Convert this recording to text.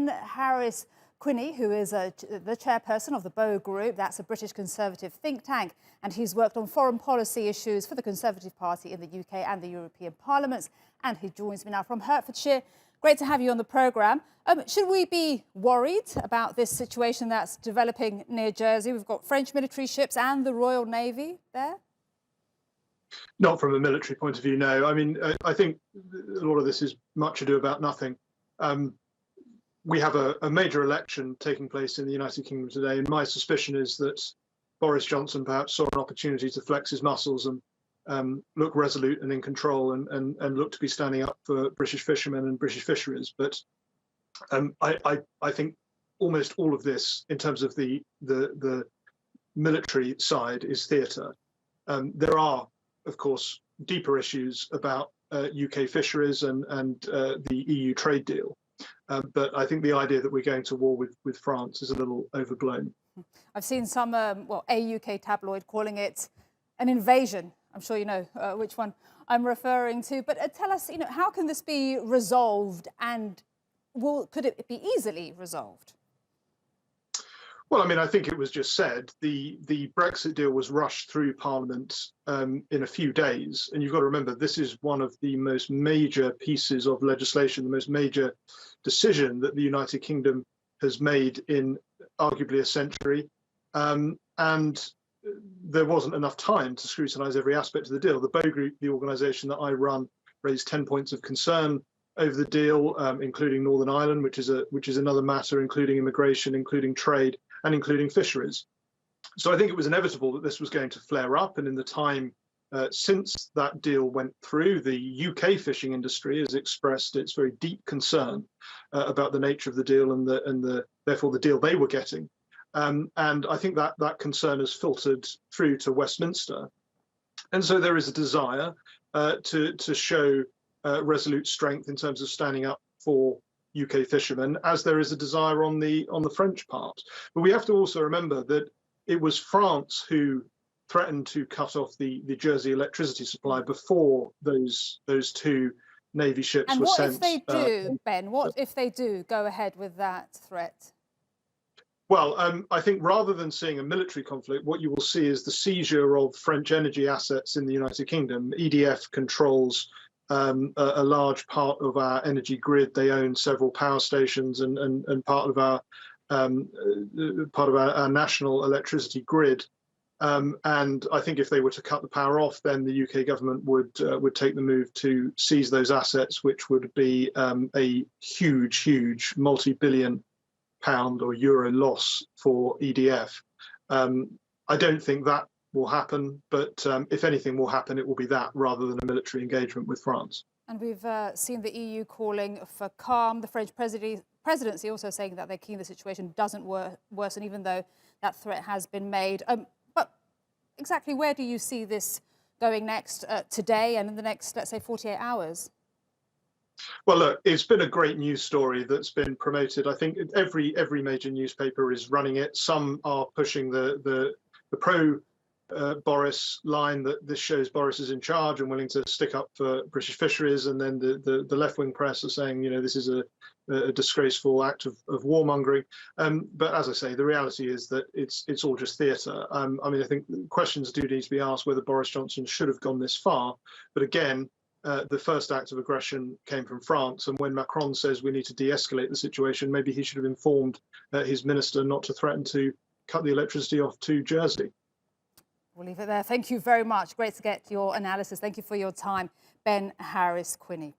Ben Harris Quinney, who is the chairperson of the Bow Group. That's a British Conservative think tank, and he's worked on foreign policy issues for the Conservative Party in the UK and the European Parliaments. And he joins me now from Hertfordshire. Great to have you on the programme. Should we be worried about this situation that's developing near Jersey? We've got French military ships and the Royal Navy there. Not from a military point of view, no. I mean, I think a lot of this is much ado about nothing. We have a major election taking place in the United Kingdom today, and my suspicion is that Boris Johnson perhaps saw an opportunity to flex his muscles and look resolute and in control and look to be standing up for British fishermen and British fisheries. But I think almost all of this, in terms of the military side, is theatre. There are, of course, deeper issues about UK fisheries and the EU trade deal. But I think the idea that we're going to war with France is a little overblown. I've seen some, a UK tabloid calling it an invasion. I'm sure you know which one I'm referring to. But tell us, how can this be resolved, and could it be easily resolved? Well, I mean, I think it was just said, the Brexit deal was rushed through Parliament in a few days. And you've got to remember, this is one of the most major pieces of legislation, the most major decision that the United Kingdom has made in arguably a century. And there wasn't enough time to scrutinise every aspect of the deal. The Bow Group, the organisation that I run, raised 10 points of concern over the deal, including Northern Ireland, which is another matter, including immigration, including trade, and including fisheries. So I think it was inevitable that this was going to flare up, and in the time since that deal went through, the UK fishing industry has expressed its very deep concern about the nature of the deal and therefore the deal they were getting. And I think that concern has filtered through to Westminster. And so there is a desire to show resolute strength in terms of standing up for UK fishermen, as there is a desire on the French part. But we have to also remember that it was France who threatened to cut off the Jersey electricity supply before those two Navy ships were sent. And what if they do, Ben? What if they do go ahead with that threat? Well, I think rather than seeing a military conflict, what you will see is the seizure of French energy assets in the United Kingdom. EDF controls a large part of our energy grid. They own several power stations and part of our national electricity grid. And I think if they were to cut the power off, then the UK government would take the move to seize those assets, which would be a huge multi-billion pound or euro loss for EDF. I don't think that will happen, but if anything will happen, it will be that rather than a military engagement with France. And we've seen the EU calling for calm. The French presidency also saying that they're keen the situation doesn't worsen, even though that threat has been made. But exactly where do you see this going next today and in the next, let's say, 48 hours? Well, look, it's been a great news story that's been promoted. I think every major newspaper is running it. Some are pushing the pro Boris line, that this shows Boris is in charge and willing to stick up for British fisheries, and then the left-wing press are saying, this is a disgraceful act of warmongering. But as I say, the reality is that it's all just theatre. I mean, I think questions do need to be asked whether Boris Johnson should have gone this far. But again, the first act of aggression came from France, and when Macron says we need to de-escalate the situation, maybe he should have informed his minister not to threaten to cut the electricity off to Jersey. We'll leave it there. Thank you very much. Great to get your analysis. Thank you for your time, Ben Harris Quinney.